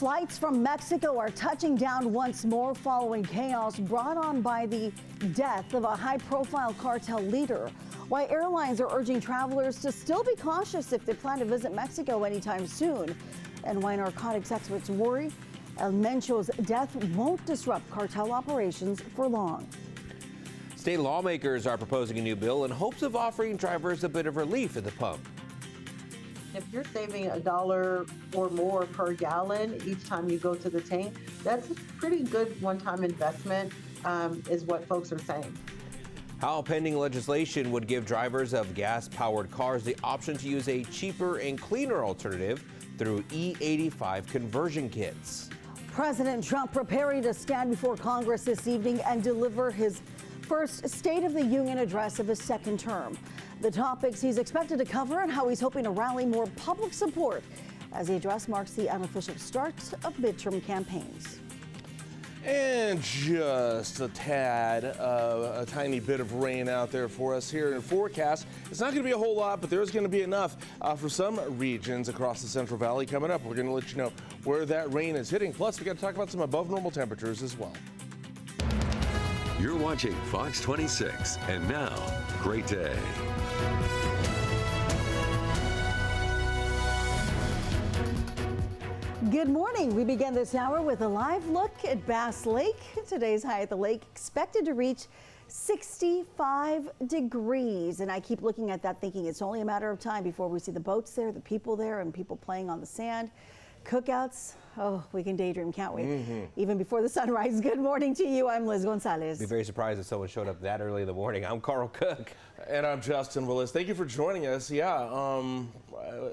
Flights from Mexico are touching down once more following chaos brought on by the death of a high-profile cartel leader. Why airlines are urging travelers to still be cautious if they plan to visit Mexico anytime soon. And why narcotics experts worry El Mencho's death won't disrupt cartel operations for long. State lawmakers are proposing a new bill in hopes of offering drivers a bit of relief at the pump. If you're saving $1 or more per gallon each time you go to the tank, that's a pretty good one-time investment, is what folks are saying. How pending legislation would give drivers of gas-powered cars the option to use a cheaper and cleaner alternative through E85 conversion kits. President Trump preparing to stand before Congress this evening and deliver his first State of the Union address of his second term. The topics he's expected to cover and how he's hoping to rally more public support as the address marks the unofficial start of midterm campaigns. And just a tad, a tiny bit of rain out there for us here in forecast. It's not going to be a whole lot, but there's going to be enough for some regions across the Central Valley coming up. We're going to let you know where that rain is hitting. Plus, we got to talk about some above normal temperatures as well. You're watching Fox 26, and now, great day. Good morning. We begin this hour with a live look at Bass Lake. Today's high at the lake expected to reach 65 degrees. And I keep looking at that thinking it's only a matter of time before we see the boats there, the people there, and people playing on the sand. Cookouts. Oh, we can daydream, can't we? Even before the sunrise. Good morning to you. I'm Liz Gonzalez. Be very surprised if someone showed up that early in the morning. I'm Carl Cook. And I'm Justin Willis. Thank you for joining us. Yeah,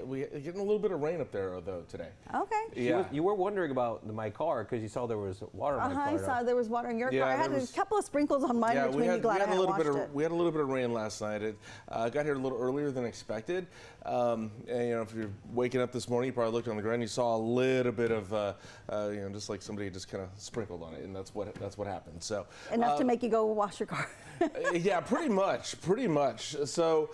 we're getting a little bit of rain up there, though, today. Okay. Yeah. You were wondering about my car because you saw there was water in my car. I saw there was water in your Yeah, car. I had a couple of sprinkles on mine, which made me glad I had washed it. We had a little bit of rain last night. It got here a little earlier than expected. And, you know, if you're waking up this morning, you probably looked on the ground, you saw a little bit of, you know, just like somebody just kind of sprinkled on it, and that's what happened. So enough to make you go wash your car. Yeah, pretty much. So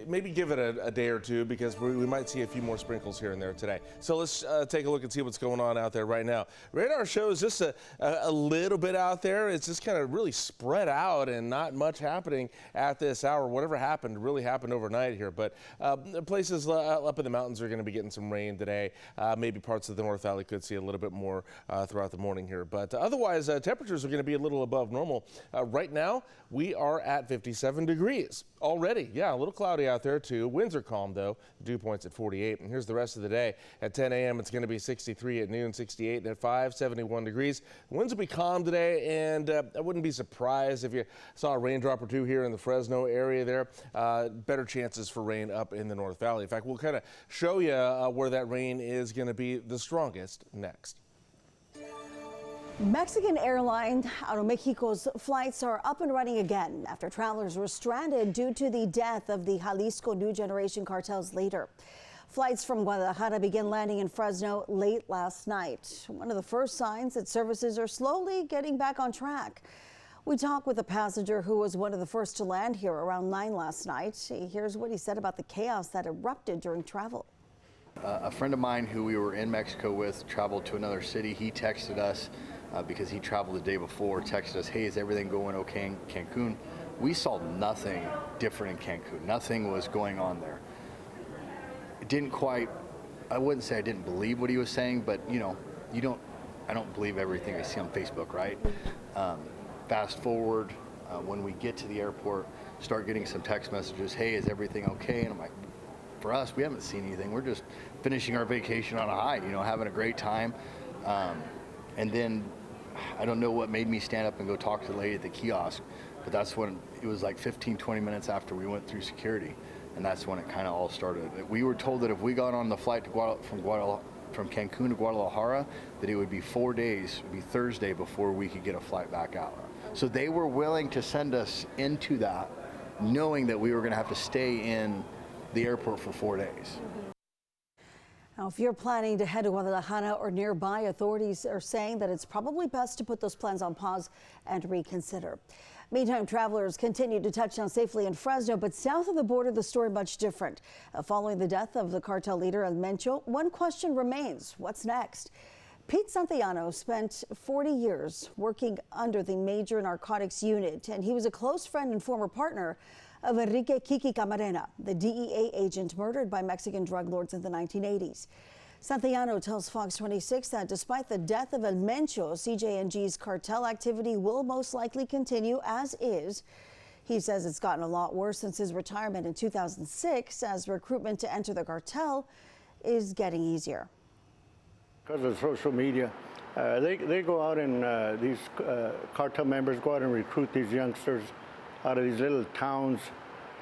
maybe give it a day or two because we might see a few more sprinkles here and there today. So let's take a look and see what's going on out there right now. Radar shows just a little bit out there. It's just kind of really spread out and not much happening at this hour. Whatever happened really happened overnight here. But places up in the mountains are going to be getting some rain today. Maybe parts of the North Valley could see a little bit more throughout the morning here. But otherwise, temperatures are going to be a little above normal. Right now, we are at 57 degrees already. Yeah, a little cloudy out there too. Winds are calm though. Dew point's at 48. And here's the rest of the day. At 10 a.m. it's going to be 63, at noon 68, and at 5, 71 degrees. Winds will be calm today, and I wouldn't be surprised if you saw a raindrop or two here in the Fresno area there. Better chances for rain up in the North Valley. In fact, we'll kind of show you where that rain is going to be the strongest next. Mexican airline Aeromexico's flights are up and running again after travelers were stranded due to the death of the Jalisco New Generation cartel's leader. Flights from Guadalajara began landing in Fresno late last night. One of the first signs that services are slowly getting back on track. We talked with a passenger who was one of the first to land here around 9 last night. Here's what he said about the chaos that erupted during travel. A friend of mine who we were in Mexico with traveled to another city. He texted us because he traveled the day before, texted us, hey, is everything going okay in Cancun? We saw nothing different in Cancun. Nothing was going on there. It didn't quite, I wouldn't say I didn't believe what he was saying, but you know, I don't believe everything I see on Facebook, right? Fast forward, when we get to the airport, start getting some text messages, hey, is everything okay? And I'm like, for us, we haven't seen anything. We're just finishing our vacation on a high, you know, having a great time. And then I don't know what made me stand up and go talk to the lady at the kiosk, but that's when it was like 15, 20 minutes after we went through security. And that's when it kind of all started. We were told that if we got on the flight to from Cancun to Guadalajara, that it would be 4 days, it would be Thursday before we could get a flight back out. So they were willing to send us into that, knowing that we were gonna have to stay in the airport for 4 days. Now, if you're planning to head to Guadalajara or nearby, authorities are saying that it's probably best to put those plans on pause and reconsider. Meantime, travelers continue to touch down safely in Fresno, but south of the border, the story much different. Following the death of the cartel leader El Mencho, one question remains: what's next? Pete Santillano spent 40 years working under the major narcotics unit, and he was a close friend and former partner of Enrique Kiki Camarena, the DEA agent murdered by Mexican drug lords in the 1980s. Santillano tells Fox 26 that despite the death of El Mencho, CJNG's cartel activity will most likely continue as is. He says it's gotten a lot worse since his retirement in 2006, as recruitment to enter the cartel is getting easier. Because of social media, they go out and these cartel members go out and recruit these youngsters out of these little towns,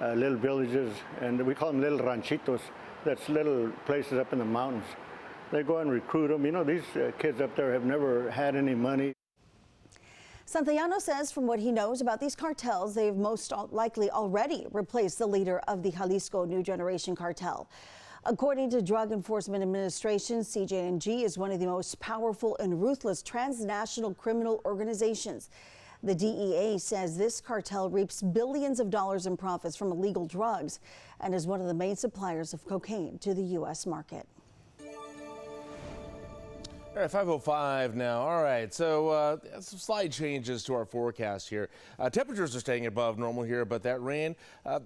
little villages, and we call them little ranchitos. That's little places up in the mountains. They go and recruit them. You know, these kids up there have never had any money. Santillano says from what he knows about these cartels, they've most likely already replaced the leader of the Jalisco New Generation cartel. According to Drug Enforcement Administration, CJNG is one of the most powerful and ruthless transnational criminal organizations. The DEA says this cartel reaps billions of dollars in profits from illegal drugs and is one of the main suppliers of cocaine to the U.S. market. All right, 5:05 now. All right, so some slight changes to our forecast here. Temperatures are staying above normal here, but that rain,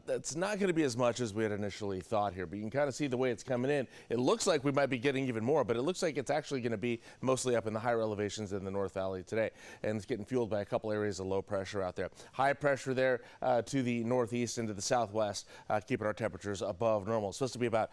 that's not going to be as much as we had initially thought here. But you can kind of see the way it's coming in. It looks like we might be getting even more, but it looks like it's actually going to be mostly up in the higher elevations in the North Valley today. And it's getting fueled by a couple areas of low pressure out there. High pressure there to the northeast and to the southwest, keeping our temperatures above normal. It's supposed to be about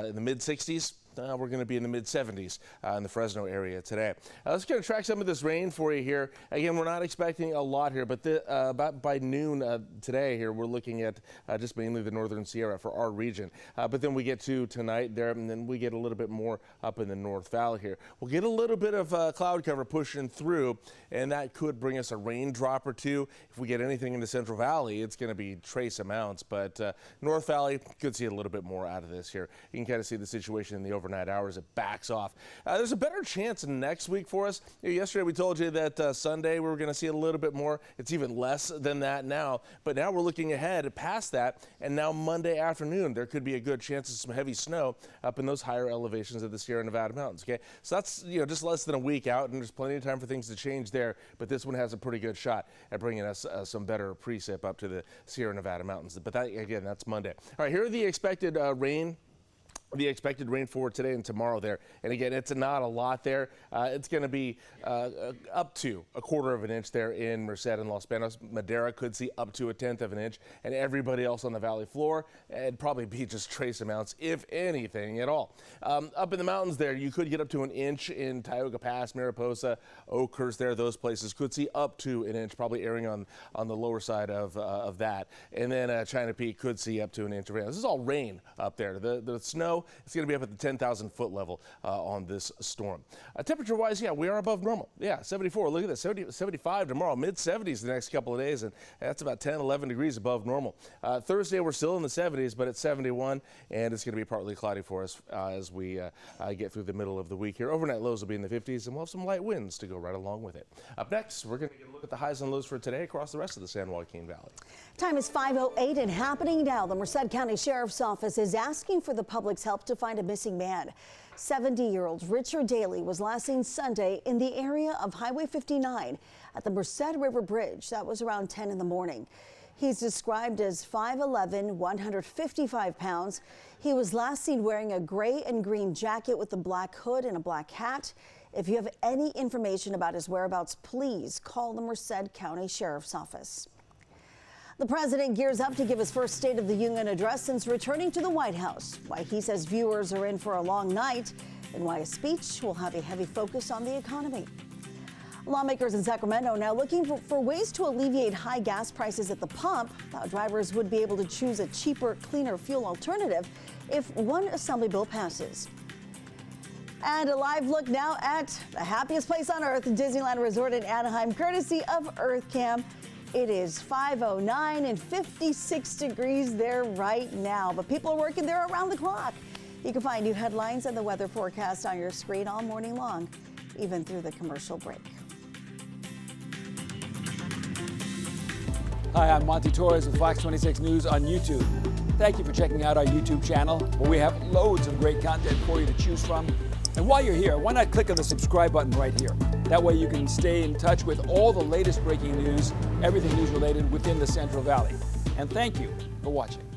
in the mid-60s. We're going to be in the mid-70s in the Fresno area today. Let's kind of track some of this rain for you here. Again, we're not expecting a lot here, but about by noon today here, we're looking at just mainly the northern Sierra for our region. But then we get to tonight there, and then we get a little bit more up in the North Valley here. We'll get a little bit of cloud cover pushing through, and that could bring us a raindrop or two. If we get anything in the Central Valley, it's going to be trace amounts, but North Valley could see a little bit more out of this here. You can kind of see the situation in the overnight hours. It backs off. There's a better chance next week for us. Yesterday we told you that Sunday we were going to see a little bit more. It's even less than that now, but now we're looking ahead past that, and now Monday afternoon there could be a good chance of some heavy snow up in those higher elevations of the Sierra Nevada mountains. Okay, so that's just less than a week out, and there's plenty of time for things to change there, but this one has a pretty good shot at bringing us some better precip up to the Sierra Nevada mountains. But that, again, that's Monday. All right, here are the expected rain. The expected rain for today and tomorrow there. And again, it's not a lot there. It's going to be up to 1/4 of an inch there in Merced and Los Banos. Madera could see up to 1/10 of an inch. And everybody else on the valley floor, it'd probably be just trace amounts, if anything at all. Up in the mountains there, you could get up to an inch in Tioga Pass, Mariposa, Oakhurst there. Those places could see up to an inch, probably erring on the lower side of that. And then China Peak could see up to an inch of rain. This is all rain up there. The snow, it's going to be up at the 10,000 foot level on this storm. Temperature-wise, yeah, we are above normal. Yeah, 74. Look at this, 75 tomorrow, mid-70s the next couple of days, and that's about 10, 11 degrees above normal. Thursday, we're still in the 70s, but it's 71, and it's going to be partly cloudy for us as we get through the middle of the week here. Overnight lows will be in the 50s, and we'll have some light winds to go right along with it. Up next, we're going to get a look at the highs and lows for today across the rest of the San Joaquin Valley. Time is 5:08 and happening now. The Merced County Sheriff's Office is asking for the public's help to find a missing man. 70-year-old Richard Daly was last seen Sunday in the area of Highway 59 at the Merced River Bridge. That was around 10 in the morning. He's described as 5'11", 155 pounds. He was last seen wearing a gray and green jacket with a black hood and a black hat. If you have any information about his whereabouts, please call the Merced County Sheriff's Office. The president gears up to give his first State of the Union address since returning to the White House. Why he says viewers are in for a long night, and why his speech will have a heavy focus on the economy. Lawmakers in Sacramento now looking for ways to alleviate high gas prices at the pump. How drivers would be able to choose a cheaper, cleaner fuel alternative if one assembly bill passes. And a live look now at the happiest place on earth, Disneyland Resort in Anaheim, courtesy of EarthCam. It is 5:09 and 56 degrees there right now, but people are working there around the clock. You can find new headlines and the weather forecast on your screen all morning long, even through the commercial break. Hi, I'm Monty Torres with Fox 26 News on YouTube. Thank you for checking out our YouTube channel, where we have loads of great content for you to choose from. And while you're here, why not click on the subscribe button right here? That way you can stay in touch with all the latest breaking news, everything news related within the Central Valley. And thank you for watching.